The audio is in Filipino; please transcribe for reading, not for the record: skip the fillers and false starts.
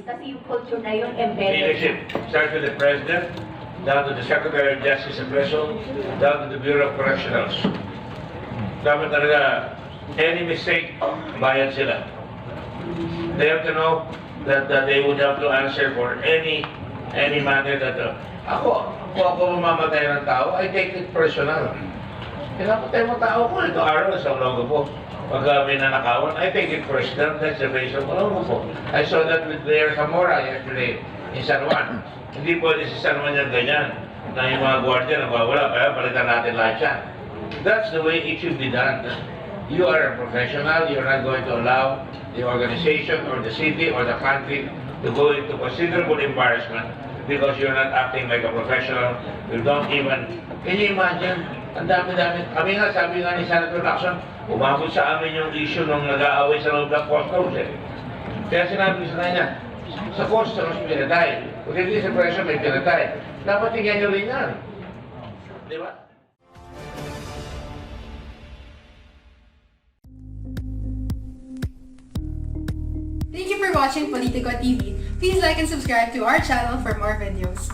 kasi yung culture na yun embedded. Leadership starts with the President, down to the Secretary of Justice and Preso, down to the Bureau of Correctionals. Dapat talaga, any mistake, bayad sila. They have to know that they would have to answer for any matter that ako mamamatay ng tao, I take it personal. Pinapatay mo tao ko, ito araw sa logo po. Pag may nanakawan, I take it personal, that's the face of logo po. I saw that with Mayor Zamora yesterday in San Juan. Hindi pwede si San Juan yung ganyan, na yung mga gwardiya nagwawala, kaya palitan natin lahat yan. That's the way it should be done. You are a professional, you're not going to allow the organization or the city or the country to go into considerable embarrassment because you're not acting like a professional. You don't even, can you imagine? Ang dami-dami. Kami nga, sabi nga ni Senator Lacson, umabot sa amin yung issue nung nag-aaway sa loob ng customs eh. Kaya sinabi sa kanya, sa customs pinatay. Kung hindi sa presyo may pinatay. Dapat tingnan nyo rin yan. Di ba? Thank you for watching Politico TV. Please like and subscribe to our channel for more videos.